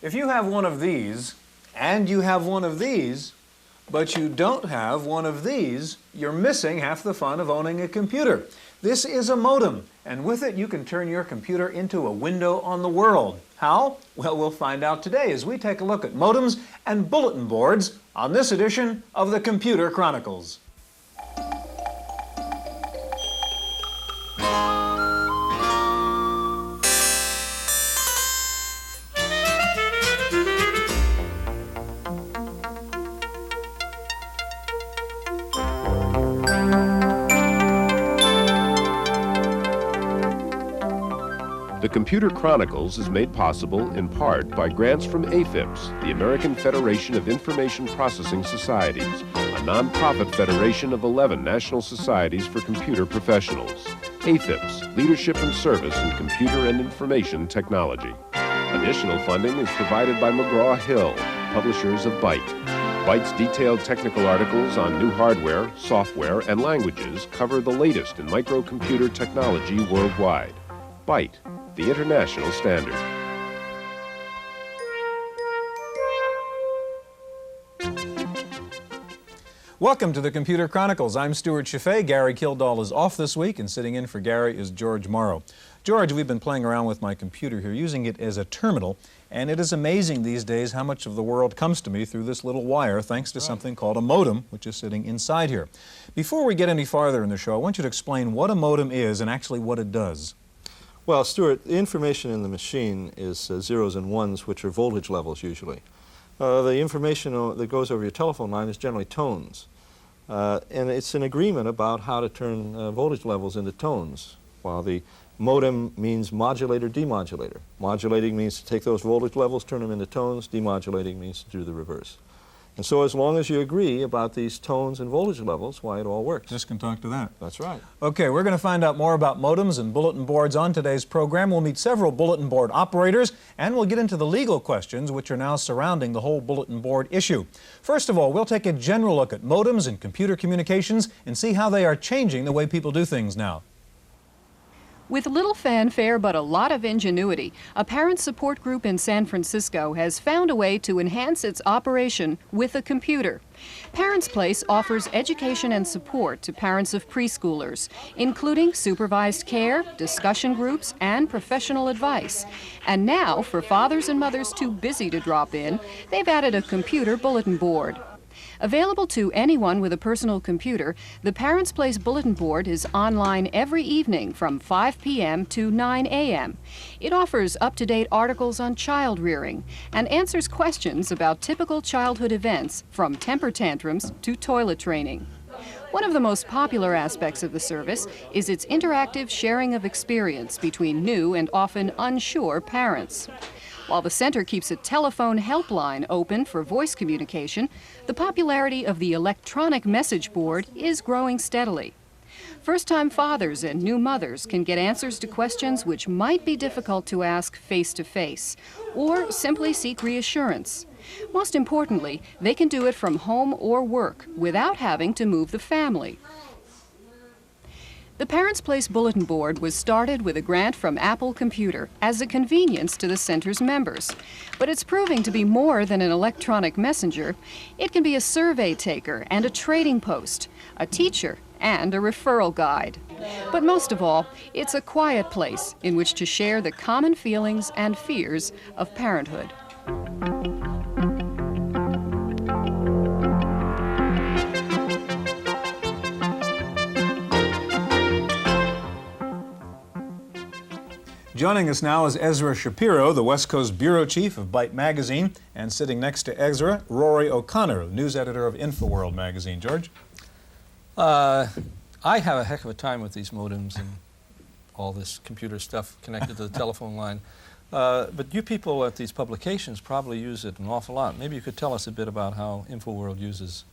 If you have one of these, and you have one of these, but you don't have one of these, you're missing half the fun of owning a computer. This is a modem, and with it you can turn your computer into a window on the world. How? Well, we'll find out today as we take a look at modems and bulletin boards on this edition of the Computer Chronicles. The Computer Chronicles is made possible in part by grants from AFIPS, the American Federation of Information Processing Societies, a nonprofit federation of 11 national societies for computer professionals. AFIPS, Leadership and Service in Computer and Information Technology. Additional funding is provided by McGraw-Hill, publishers of Byte. Byte's detailed technical articles on new hardware, software, and languages cover the latest in microcomputer technology worldwide. Byte, the international standard. Welcome to the Computer Chronicles. I'm Stuart Chaffee. Gary Kildall is off this week, and sitting in for Gary is George Morrow. George, we've been playing around with my computer here, using it as a terminal, and it is amazing these days how much of the world comes to me through this little wire, thanks to something called a modem, which is sitting inside here. Before we get any farther in the show, I want you to explain what a modem is and actually what it does. Well, Stuart, the information in the machine is zeros and ones, which are voltage levels usually. The information that goes over your telephone line is generally tones. And it's an agreement about how to turn voltage levels into tones, while the modem means modulator, demodulator. Modulating means to take those voltage levels, turn them into tones. Demodulating means to do the reverse. And so as long as you agree about these tones and voltage levels, why it all works. Just can talk to that. That's right. Okay, we're going to find out more about modems and bulletin boards on today's program. We'll meet several bulletin board operators, and we'll get into the legal questions which are now surrounding the whole bulletin board issue. First of all, we'll take a general look at modems and computer communications and see how they are changing the way people do things now. With little fanfare but a lot of ingenuity, a parent support group in San Francisco has found a way to enhance its operation with a computer. Parents Place offers education and support to parents of preschoolers, including supervised care, discussion groups, and professional advice. And now, for fathers and mothers too busy to drop in, they've added a computer bulletin board. Available to anyone with a personal computer, the Parents Place Bulletin Board is online every evening from 5 p.m. to 9 a.m. It offers up-to-date articles on child rearing and answers questions about typical childhood events, from temper tantrums to toilet training. One of the most popular aspects of the service is its interactive sharing of experience between new and often unsure parents. While the center keeps a telephone helpline open for voice communication, the popularity of the electronic message board is growing steadily. First-time fathers and new mothers can get answers to questions which might be difficult to ask face-to-face, or simply seek reassurance. Most importantly, they can do it from home or work without having to move the family. The Parents Place Bulletin Board was started with a grant from Apple Computer as a convenience to the center's members. But it's proving to be more than an electronic messenger. It can be a survey taker and a trading post, a teacher, and a referral guide. But most of all, it's a quiet place in which to share the common feelings and fears of parenthood. Joining us now is Ezra Shapiro, the West Coast Bureau Chief of Byte Magazine, and sitting next to Ezra, Rory O'Connor, news editor of InfoWorld magazine. George? I have a heck of a time with these modems and all this computer stuff connected to the telephone line. But you people at these publications probably use it an awful lot. Maybe you could tell us a bit about how InfoWorld uses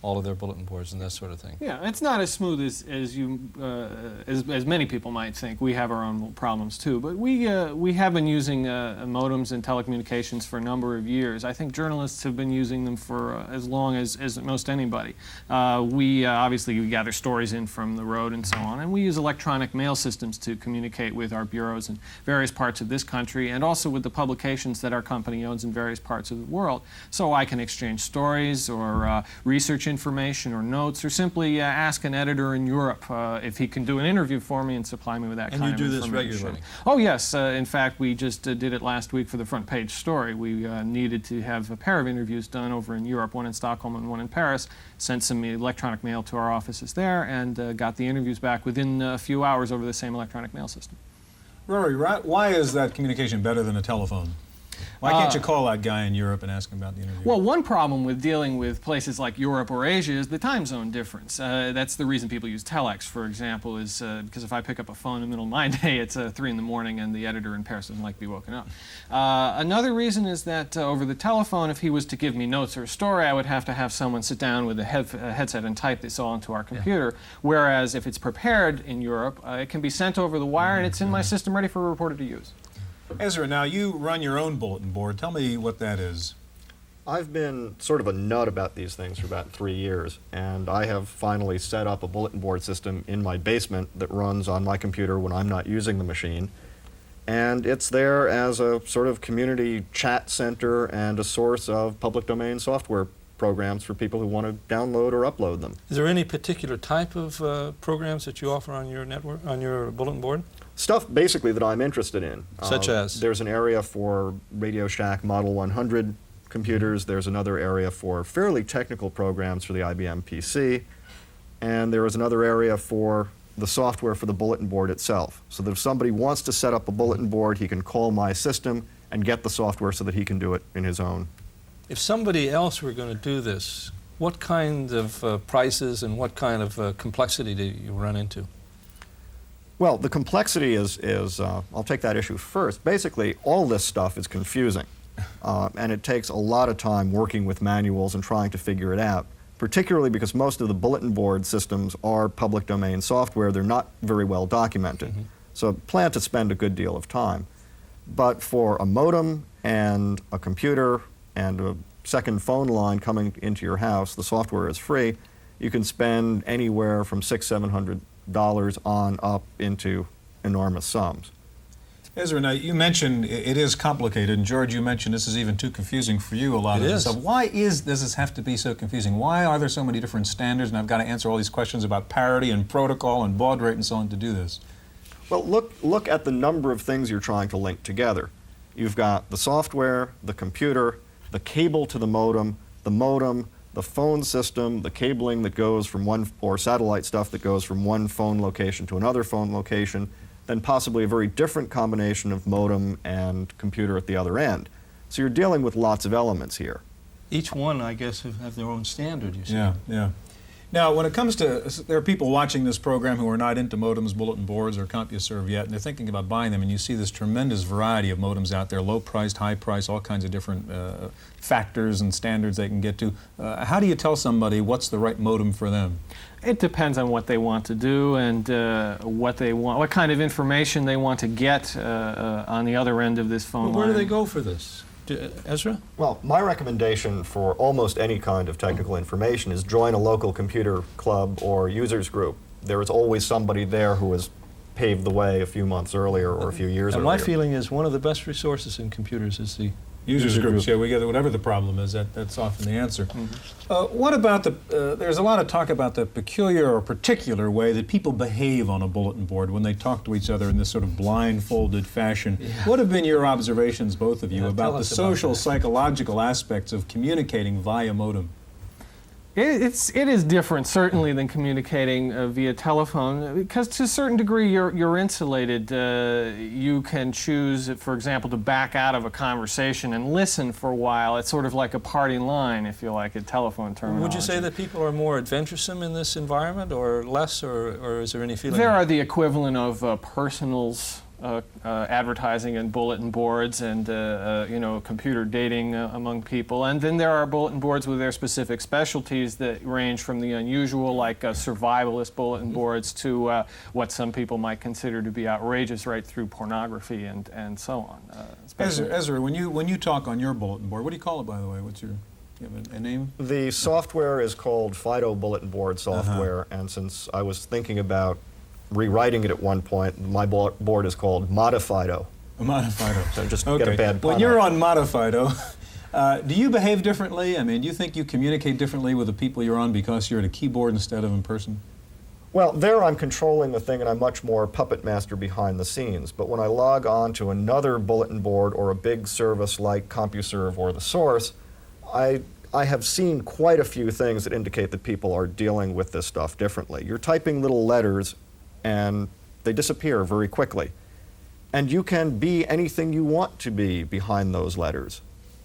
all of their bulletin boards and that sort of thing. Yeah, it's not as smooth as many people might think. We have our own problems too, but we have been using modems and telecommunications for a number of years. I think journalists have been using them for as long as most anybody. We obviously gather stories in from the road and so on, and we use electronic mail systems to communicate with our bureaus in various parts of this country, and also with the publications that our company owns in various parts of the world. So I can exchange stories or research information or notes, or simply ask an editor in Europe if he can do an interview for me and supply me with that kind of information. And you do this regularly? Oh yes, in fact we just did it last week for the front page story. We needed to have a pair of interviews done over in Europe, one in Stockholm and one in Paris, sent some electronic mail to our offices there, and got the interviews back within a few hours over the same electronic mail system. Rory, why is that communication better than a telephone? Why can't you call that guy in Europe and ask him about the interview? Well, one problem with dealing with places like Europe or Asia is the time zone difference. That's the reason people use telex, for example, is because if I pick up a phone in the middle of my day, it's 3 in the morning and the editor in Paris doesn't like to be woken up. Another reason is that over the telephone, if he was to give me notes or a story, I would have to have someone sit down with a headset and type this all into our computer, whereas if it's prepared in Europe, it can be sent over the wire and it's in my system ready for a reporter to use. Ezra, now you run your own bulletin board. Tell me what that is. I've been sort of a nut about these things for about 3 years, and I have finally set up a bulletin board system in my basement that runs on my computer when I'm not using the machine. And it's there as a sort of community chat center and a source of public domain software programs for people who want to download or upload them. Is there any particular type of programs that you offer on your network, on your bulletin board? Stuff basically that I'm interested in. Such as? There's an area for Radio Shack Model 100 computers. There's another area for fairly technical programs for the IBM PC. And there is another area for the software for the bulletin board itself. So that if somebody wants to set up a bulletin board, he can call my system and get the software so that he can do it in his own. If somebody else were going to do this, what kind of prices and what kind of complexity do you run into? Well, the complexity is I'll take that issue first. Basically, all this stuff is confusing, and it takes a lot of time working with manuals and trying to figure it out, particularly because most of the bulletin board systems are public domain software. They're not very well documented. So plan to spend a good deal of time. But for a modem and a computer and a second phone line coming into your house, the software is free. You can spend anywhere from $600–700 on up into enormous sums. Ezra, now you mentioned it is complicated, and George, you mentioned this is even too confusing for you, a lot of this stuff. Why does this have to be so confusing? Why are there so many different standards, and I've got to answer all these questions about parity and protocol and baud rate and so on to do this? Well, look at the number of things you're trying to link together. You've got the software, the computer, the cable to the modem, the phone system, the cabling that goes from one, or satellite stuff that goes from one phone location to another phone location, then possibly a very different combination of modem and computer at the other end. So you're dealing with lots of elements here. Each one, I guess, have their own standard, you see. Yeah. Now, when it comes to, there are people watching this program who are not into modems, bulletin boards, or CompuServe yet, and they're thinking about buying them, and you see this tremendous variety of modems out there, low-priced, high-priced, all kinds of different factors and standards they can get to. How do you tell somebody what's the right modem for them? It depends on what they want to do and what kind of information they want to get on the other end of this phone line. Where do they go for this? Ezra? Well, my recommendation for almost any kind of technical information is join a local computer club or users group. There is always somebody there who has paved the way a few months earlier or a few years earlier. My feeling is one of the best resources in computers is the Users groups, yeah, we get whatever the problem is, that's often the answer. What about there's a lot of talk about the peculiar or particular way that people behave on a bulletin board when they talk to each other in this sort of blindfolded fashion. Yeah. What have been your observations, both of you, about the social, psychological aspects of communicating via modem? It is different, certainly, than communicating via telephone, because to a certain degree you're insulated. You can choose, for example, to back out of a conversation and listen for a while. It's sort of like a party line, if you like, at telephone terminology. Would you say that people are more adventuresome in this environment, or less, or is there any feeling? There are the equivalent of personals advertising and bulletin boards and you know, computer dating among people. And then there are bulletin boards with their specific specialties that range from the unusual, like survivalist bulletin boards, to what some people might consider to be outrageous, right through pornography and so on. Ezra, when you talk on your bulletin board, what do you call it, by the way? What's your, you have a name? The software is called Fido Bulletin Board software, and since I was thinking about rewriting it at one point, my board is called Modifido. Modifido. So just get a bad pun. When you're on Modifido, do you behave differently? I mean, do you think you communicate differently with the people you're on because you're at a keyboard instead of in person? Well, there I'm controlling the thing and I'm much more puppet master behind the scenes. But when I log on to another bulletin board or a big service like CompuServe or The Source, I have seen quite a few things that indicate that people are dealing with this stuff differently. You're typing little letters and they disappear very quickly. And you can be anything you want to be behind those letters.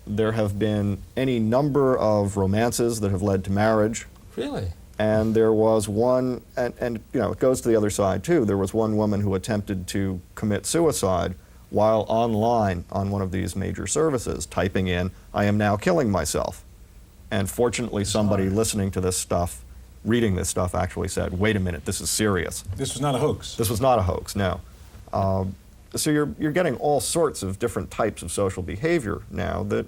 There have been any number of romances that have led to marriage. Really? And there was one, and you know, it goes to the other side too. There was one woman who attempted to commit suicide while online on one of these major services, typing in, "I am now killing myself." And fortunately, somebody listening to this stuff, reading this stuff, actually said, "Wait a minute, this is serious." This was not a hoax. This was not a hoax, no. So you're getting all sorts of different types of social behavior now that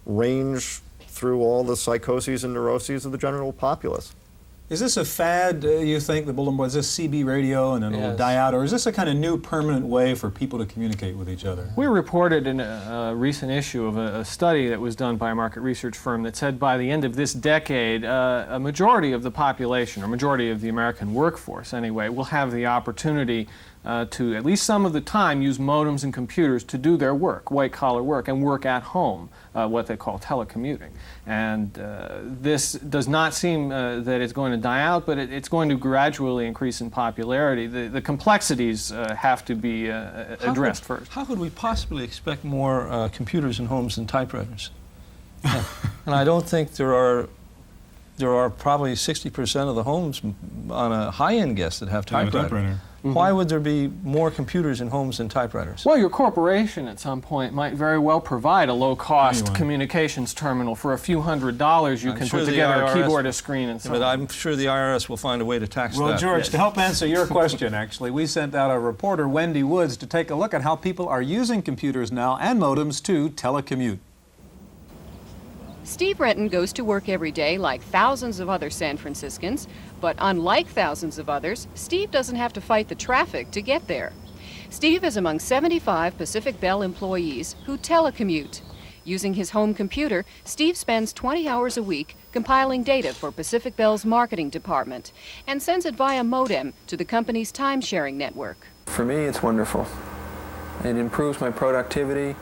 range through all the psychoses and neuroses of the general populace. Is this a fad, you think, the bulletin board? Is this CB radio and then it'll die out? Or is this a kind of new permanent way for people to communicate with each other? We reported in a recent issue of a study that was done by a market research firm that said by the end of this decade, a majority of the population, or majority of the American workforce anyway, will have the opportunity to, at least some of the time, use modems and computers to do their work, white-collar work, and work at home, what they call telecommuting. And this does not seem that it's going to die out, but it's going to gradually increase in popularity. The complexities have to be addressed first. How could we possibly expect more computers in homes than typewriters? And I don't think there are probably 60% of the homes on a high-end guess that have typewriters. Why would there be more computers in homes than typewriters? Well, your corporation at some point might very well provide a low-cost communications terminal for a few $100s. You can put together a keyboard, a screen, and so on. But I'm sure the IRS will find a way to tax that. Well, George, to help answer your question, actually, we sent out our reporter, Wendy Woods, to take a look at how people are using computers now and modems to telecommute. Steve Renton goes to work every day like thousands of other San Franciscans, but unlike thousands of others, Steve doesn't have to fight the traffic to get there. Steve is among 75 Pacific Bell employees who telecommute. Using his home computer, Steve spends 20 hours a week compiling data for Pacific Bell's marketing department and sends it via modem to the company's time-sharing network. For me, it's wonderful. It improves my productivity.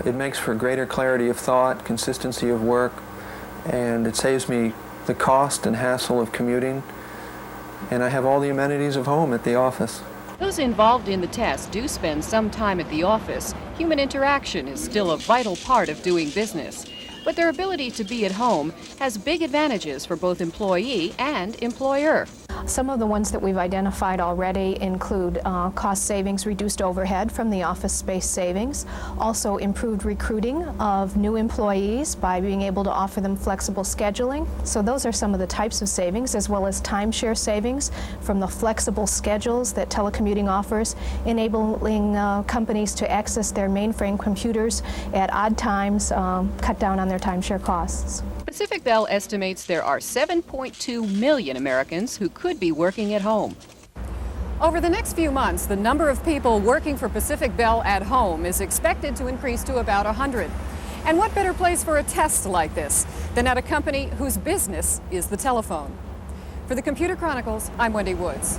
It makes for greater clarity of thought, consistency of work, and it saves me the cost and hassle of commuting, and I have all the amenities of home at the office. Those involved in the test do spend some time at the office. Human interaction is still a vital part of doing business, but their ability to be at home has big advantages for both employee and employer. Some of the ones that we've identified already include cost savings, reduced overhead from the office space savings, also improved recruiting of new employees by being able to offer them flexible scheduling. So those are some of the types of savings, as well as timeshare savings from the flexible schedules that telecommuting offers, enabling companies to access their mainframe computers at odd times, cut down on their timeshare costs. Pacific Bell estimates there are 7.2 million Americans who could be working at home. Over the next few months, the number of people working for Pacific Bell at home is expected to increase to about 100. And what better place for a test like this than at a company whose business is the telephone? For the Computer Chronicles, I'm Wendy Woods.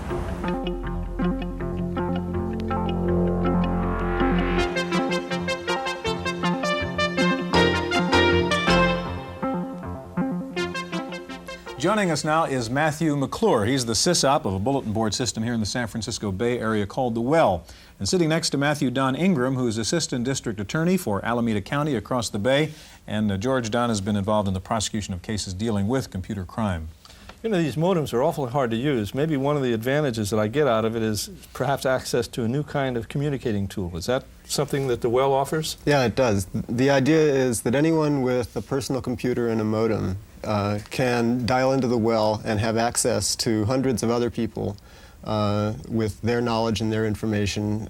Joining us now is Matthew McClure. He's the sysop of a bulletin board system here in the San Francisco Bay Area called The Well. And sitting next to Matthew, Don Ingram, who is Assistant District Attorney for Alameda County across the Bay. And George Don has been involved in the prosecution of cases dealing with computer crime. You know, these modems are awfully hard to use. Maybe one of the advantages that I get out of it is perhaps access to a new kind of communicating tool. Is that something that the well offers? Yeah, it does. The idea is that anyone with a personal computer and a modem can dial into the well and have access to hundreds of other people with their knowledge and their information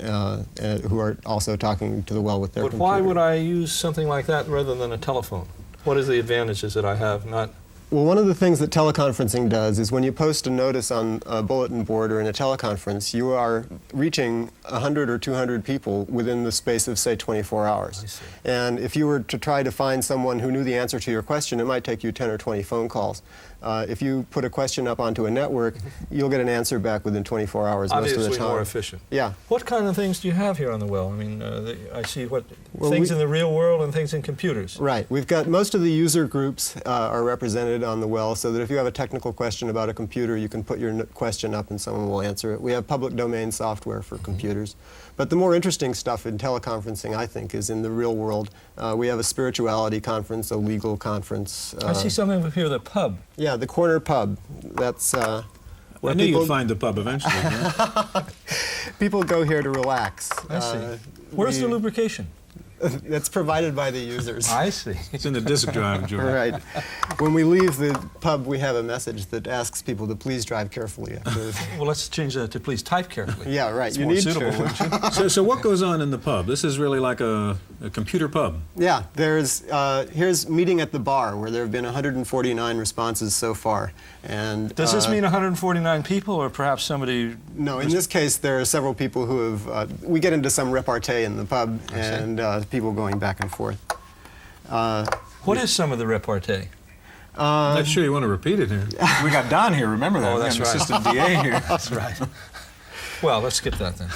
who are also talking to the well with their computer. But why would I use something like that rather than a telephone? What is the advantages that I have not? Well, one of the things that teleconferencing does is when you post a notice on a bulletin board or in a teleconference, you are reaching 100 or 200 people within the space of, say, 24 hours. I see. And if you were to try to find someone who knew the answer to your question, it might take you 10 or 20 phone calls. If you put a question up onto a network, you'll get an answer back within 24 hours most of the time. Obviously more efficient. Yeah. What kind of things do you have here on the well? I mean, I see Well, things in the real world and things in computers. Right. We've got most of the user groups are represented on the well, so that if you have a technical question about a computer, you can put your question up and someone will answer it. We have public domain software for computers. But the more interesting stuff in teleconferencing, I think, is in the real world. We have a spirituality conference, a legal conference. I see something up here, the pub. Yeah, the corner pub. That's where I knew people, you'd find the pub eventually. Huh? people go here to relax. I see. Where's the lubrication? That's provided by the users. I see. It's in the disk drive, George. Right. When we leave the pub, we have a message that asks people to please drive carefully. Well, let's change that to please type carefully. Yeah, right. It's you more need suitable, to. wouldn't you? So what goes on in the pub? This is really like a computer pub. Yeah, here's meeting at the bar, where there have been 149 responses so far. And Does this mean 149 people, or perhaps somebody? No, in this case, there are several people who have. We get into some repartee in the pub, and people going back and forth. What is some of the repartee? I'm not sure you want to repeat it here. We got Don here, remember that? Oh, that's We have an right. assistant DA here. That's right. Well, let's skip that then.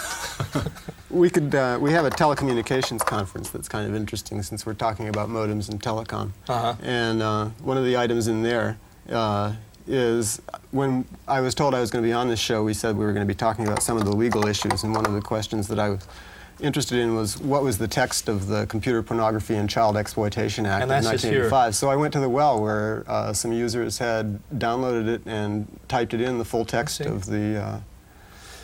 We have a telecommunications conference that's kind of interesting, since we're talking about modems and telecom. And one of the items in there is, when I was told I was going to be on this show, we said we were going to be talking about some of the legal issues, and one of the questions that I was interested in was, what was the text of the Computer Pornography and Child Exploitation Act of 1985. So I went to the well, where some users had downloaded it and typed it in, the full text of the...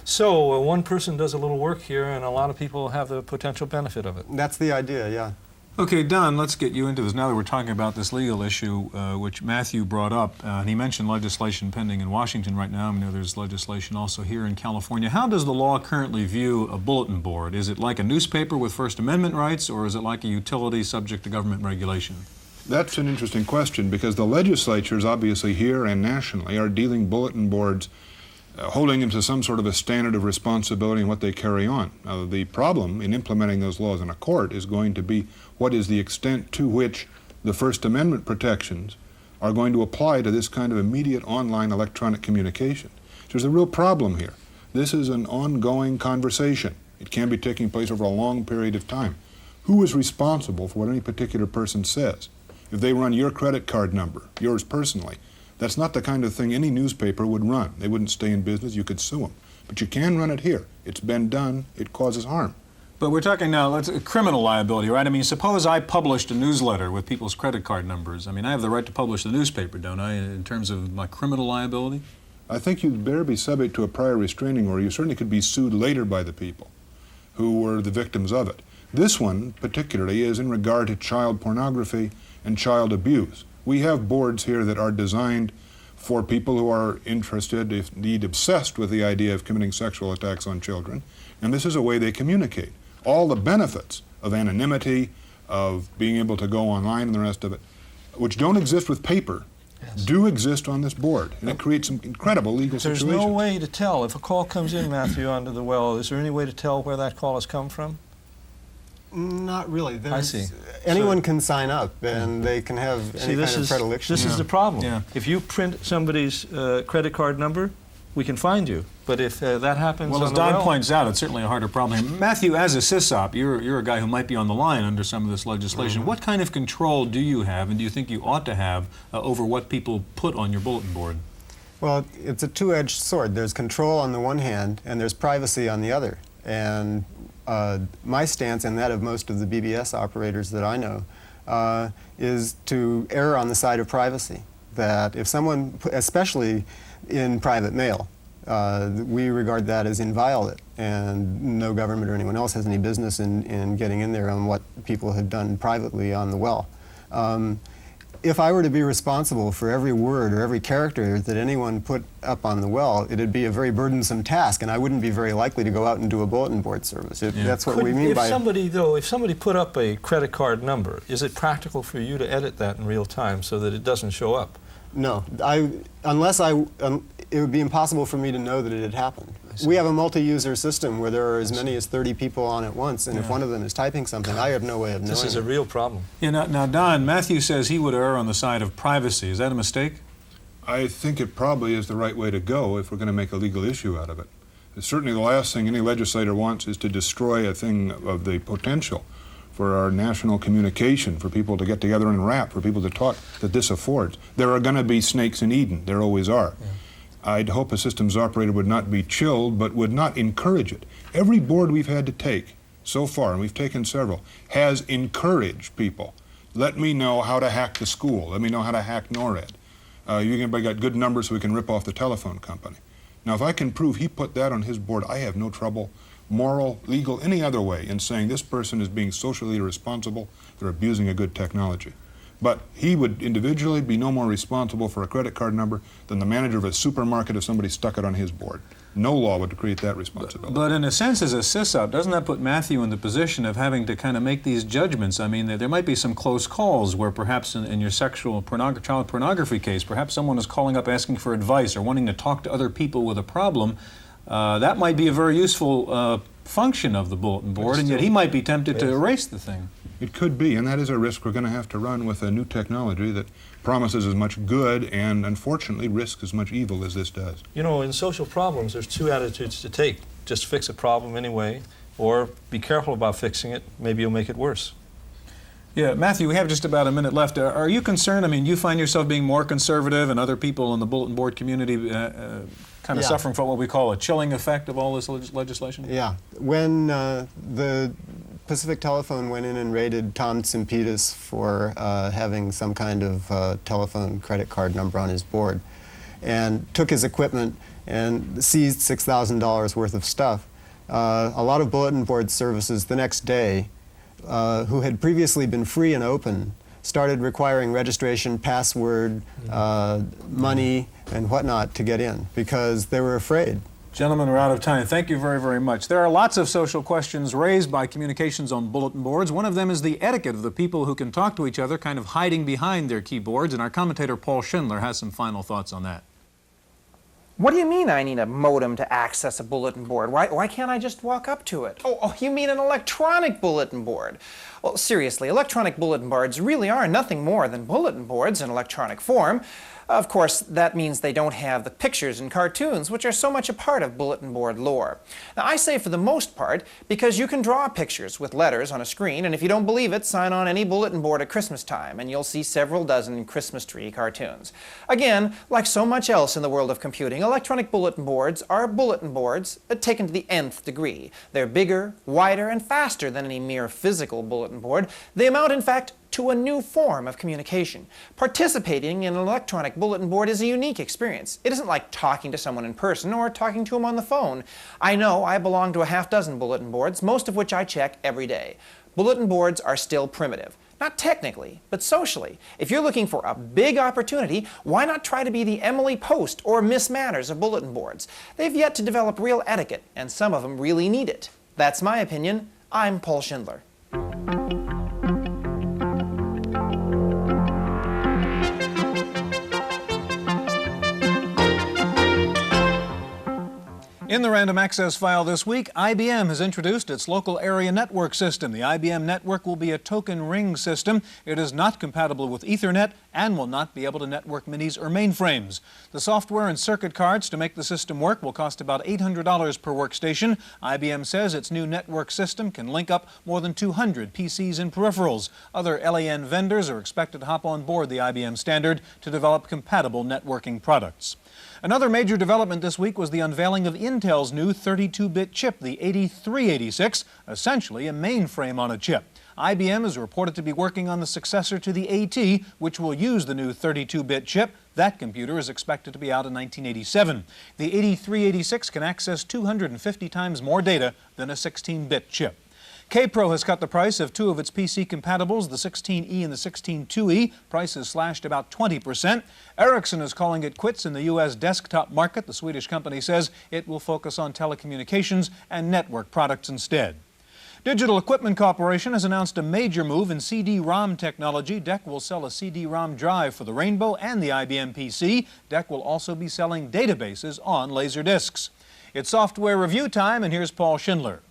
So one person does a little work here, and a lot of people have the potential benefit of it. That's the idea, yeah. Okay, Don, let's get you into this. Now that we're talking about this legal issue, which Matthew brought up, and he mentioned legislation pending in Washington right now. I know there's legislation also here in California. How does the law currently view a bulletin board? Is it like a newspaper with First Amendment rights, or is it like a utility subject to government regulation? That's an interesting question, because the legislatures, obviously here and nationally, are dealing bulletin boards, holding them to some sort of a standard of responsibility in what they carry on. Now, the problem in implementing those laws in a court is going to be what is the extent to which the First Amendment protections are going to apply to this kind of immediate online electronic communication. So there's a real problem here. This is an ongoing conversation. It can be taking place over a long period of time. Who is responsible for what any particular person says? If they run your credit card number, yours personally, that's not the kind of thing any newspaper would run. They wouldn't stay in business. You could sue them. But you can run it here. It's been done. It causes harm. But we're talking now, criminal liability, right? I mean, suppose I published a newsletter with people's credit card numbers. I mean, I have the right to publish the newspaper, don't I, in terms of my criminal liability? I think you'd better be subject to a prior restraining order. You certainly could be sued later by the people who were the victims of it. This one, particularly, is in regard to child pornography and child abuse. We have boards here that are designed for people who are interested, if indeed obsessed with the idea of committing sexual attacks on children, and this is a way they communicate. All the benefits of anonymity, of being able to go online and the rest of it, which don't exist with paper, do exist on this board, and it creates some incredible legal There's situations. no way to tell. If a call comes in, Matthew, onto the well, is there any way to tell where that call has come from? Not really. I see. Anyone can sign up, and they can have any kind of predilection. This is the problem. Yeah. If you print somebody's credit card number, we can find you. But if that happens Well, on as the Don well, points out, it's certainly a harder problem here. Matthew, as a CISOP, you're a guy who might be on the line under some of this legislation. What kind of control do you have, and do you think you ought to have, over what people put on your bulletin board? Well, it's a two-edged sword. There's control on the one hand, and there's privacy on the other. And my stance, and that of most of the BBS operators that I know, is to err on the side of privacy. that if someone, especially in private mail, we regard that as inviolate, and no government or anyone else has any business in getting in there on what people have done privately on the well. If I were to be responsible for every word or every character that anyone put up on the well, it'd be a very burdensome task, and I wouldn't be very likely to go out and do a bulletin board service. That's what we mean by... If somebody put up a credit card number, is it practical for you to edit that in real time so that it doesn't show up? No. It would be impossible for me to know that it had happened. We have a multi-user system where there are as many as 30 people on at once, and if one of them is typing something, I have no way of knowing. This is a real problem. Yeah, now, Don, Matthew says he would err on the side of privacy. Is that a mistake? I think it probably is the right way to go if we're going to make a legal issue out of it. Certainly the last thing any legislator wants is to destroy a thing of the potential for our national communication, for people to get together and rap, for people to talk, that this affords. There are going to be snakes in Eden. There always are. Yeah. I'd hope a systems operator would not be chilled, but would not encourage it. Every board we've had to take so far, and we've taken several, has encouraged people. Let me know how to hack the school. Let me know how to hack NORAD. Everybody got good numbers so we can rip off the telephone company. Now, if I can prove he put that on his board, I have no trouble, moral, legal, any other way, in saying this person is being socially irresponsible, they're abusing a good technology. But he would individually be no more responsible for a credit card number than the manager of a supermarket if somebody stuck it on his board. No law would create that responsibility. But in a sense, as a sysop, doesn't that put Matthew in the position of having to kind of make these judgments? I mean, there might be some close calls where perhaps in your sexual child pornography case, perhaps someone is calling up asking for advice or wanting to talk to other people with a problem. That might be a very useful function of the bulletin board, and yet he might be tempted to erase the thing. It could be, and that is a risk we're going to have to run with a new technology that promises as much good and, unfortunately, risks as much evil as this does. You know, in social problems, there's two attitudes to take. Just fix a problem anyway, or be careful about fixing it. Maybe you'll make it worse. Yeah, Matthew, we have just about a minute left. Are you concerned? I mean, you find yourself being more conservative and other people in the bulletin board community kind of suffering from what we call a chilling effect of all this legislation? Yeah. When the Pacific Telephone went in and raided Tom Tsimpitas for having some kind of telephone credit card number on his board and took his equipment and seized $6,000 worth of stuff, a lot of bulletin board services the next day who had previously been free and open started requiring registration, password, money, and whatnot to get in because they were afraid. Gentlemen, we're out of time. Thank you very, very much. There are lots of social questions raised by communications on bulletin boards. One of them is the etiquette of the people who can talk to each other kind of hiding behind their keyboards, and our commentator Paul Schindler has some final thoughts on that. What do you mean I need a modem to access a bulletin board? Why can't I just walk up to it? Oh, you mean an electronic bulletin board? Well, seriously, electronic bulletin boards really are nothing more than bulletin boards in electronic form. Of course, that means they don't have the pictures and cartoons, which are so much a part of bulletin board lore. Now, I say for the most part because you can draw pictures with letters on a screen, and if you don't believe it, sign on any bulletin board at Christmas time, and you'll see several dozen Christmas tree cartoons. Again, like so much else in the world of computing, electronic bulletin boards are bulletin boards taken to the nth degree. They're bigger, wider, and faster than any mere physical bulletin board. They amount, in fact, to a new form of communication. Participating in an electronic bulletin board is a unique experience. It isn't like talking to someone in person or talking to them on the phone. I know I belong to a half-dozen bulletin boards, most of which I check every day. Bulletin boards are still primitive. Not technically, but socially. If you're looking for a big opportunity, why not try to be the Emily Post or Miss Manners of bulletin boards? They've yet to develop real etiquette, and some of them really need it. That's my opinion. I'm Paul Schindler. In the Random Access file this week, IBM has introduced its local area network system. The IBM network will be a token ring system. It is not compatible with Ethernet and will not be able to network minis or mainframes. The software and circuit cards to make the system work will cost about $800 per workstation. IBM says its new network system can link up more than 200 PCs and peripherals. Other LAN vendors are expected to hop on board the IBM standard to develop compatible networking products. Another major development this week was the unveiling of Intel's new 32-bit chip, the 8386, essentially a mainframe on a chip. IBM is reported to be working on the successor to the AT, which will use the new 32-bit chip. That computer is expected to be out in 1987. The 8386 can access 250 times more data than a 16-bit chip. K-Pro has cut the price of two of its PC compatibles, the 16E and the 16-2E. Prices slashed about 20%. Ericsson is calling it quits in the U.S. desktop market. The Swedish company says it will focus on telecommunications and network products instead. Digital Equipment Corporation has announced a major move in CD-ROM technology. DEC will sell a CD-ROM drive for the Rainbow and the IBM PC. DEC will also be selling databases on Laserdiscs. It's software review time, and here's Paul Schindler.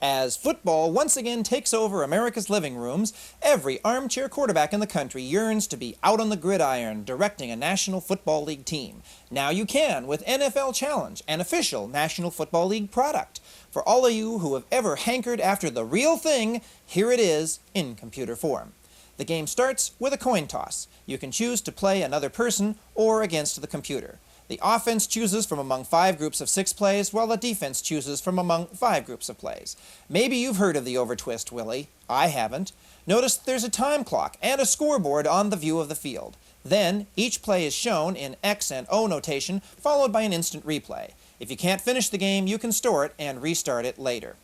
As football once again takes over America's living rooms, every armchair quarterback in the country yearns to be out on the gridiron directing a National Football League team. Now you can with NFL Challenge, an official National Football League product. For all of you who have ever hankered after the real thing, here it is in computer form. The game starts with a coin toss. You can choose to play another person or against the computer. The offense chooses from among 5 groups of 6 plays, while the defense chooses from among 5 groups of plays. Maybe you've heard of the overtwist, Willie. I haven't. Notice there's a time clock and a scoreboard on the view of the field. Then, each play is shown in X and O notation, followed by an instant replay. If you can't finish the game, you can store it and restart it later.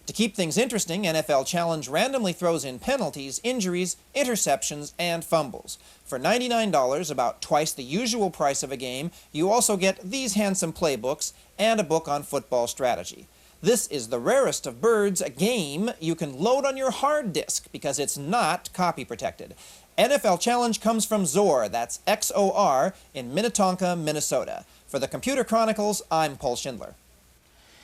To keep things interesting, NFL Challenge randomly throws in penalties, injuries, interceptions, and fumbles. For $99, about twice the usual price of a game, you also get these handsome playbooks and a book on football strategy. This is the rarest of birds, a game you can load on your hard disk because it's not copy protected. NFL Challenge comes from Zor, that's X-O-R, in Minnetonka, Minnesota. For the Computer Chronicles, I'm Paul Schindler.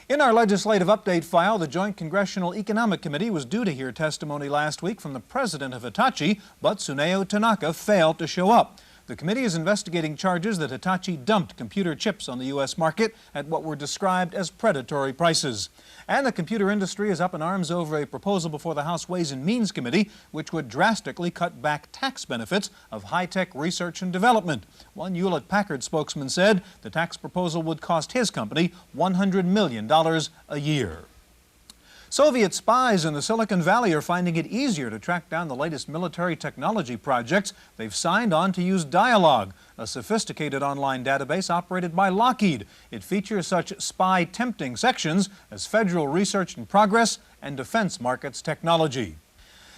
In our legislative update file, the Joint Congressional Economic Committee was due to hear testimony last week from the president of Hitachi, but Tsuneo Tanaka failed to show up. The committee is investigating charges that Hitachi dumped computer chips on the U.S. market at what were described as predatory prices. And the computer industry is up in arms over a proposal before the House Ways and Means Committee, which would drastically cut back tax benefits of high-tech research and development. One Hewlett-Packard spokesman said the tax proposal would cost his company $100 million a year. Soviet spies in the Silicon Valley are finding it easier to track down the latest military technology projects. They've signed on to use Dialog, a sophisticated online database operated by Lockheed. It features such spy-tempting sections as federal research in progress and defense markets technology.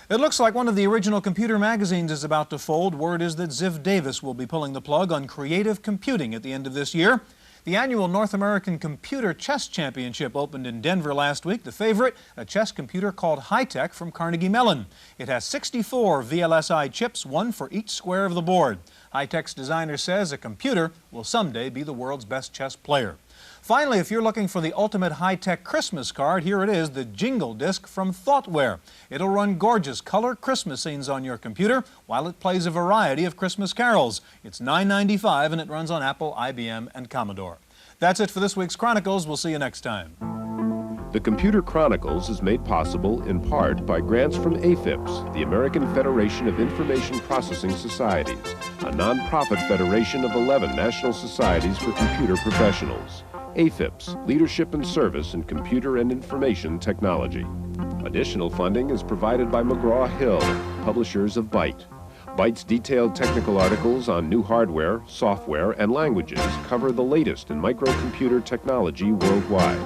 It looks like one of the original computer magazines is about to fold. Word is that Ziff Davis will be pulling the plug on creative computing at the end of this year. The annual North American Computer Chess Championship opened in Denver last week. The favorite, a chess computer called High-Tech from Carnegie Mellon. It has 64 VLSI chips, one for each square of the board. High-Tech's designer says a computer will someday be the world's best chess player. Finally, if you're looking for the ultimate high-tech Christmas card, here it is, the Jingle Disc from Thoughtware. It'll run gorgeous color Christmas scenes on your computer while it plays a variety of Christmas carols. It's $9.95 and it runs on Apple, IBM, and Commodore. That's it for this week's Chronicles. We'll see you next time. The Computer Chronicles is made possible in part by grants from AFIPS, the American Federation of Information Processing Societies, a nonprofit federation of 11 national societies for computer professionals. AFIPS, Leadership and Service in Computer and Information Technology. Additional funding is provided by McGraw-Hill, publishers of Byte. Byte's detailed technical articles on new hardware, software, and languages cover the latest in microcomputer technology worldwide.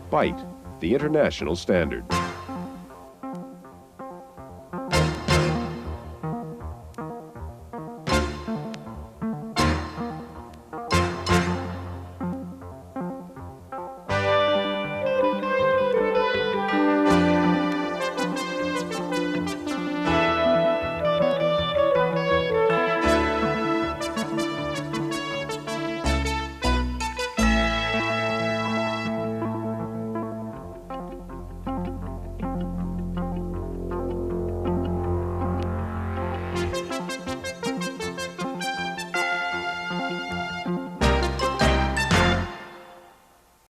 Byte, the international standard.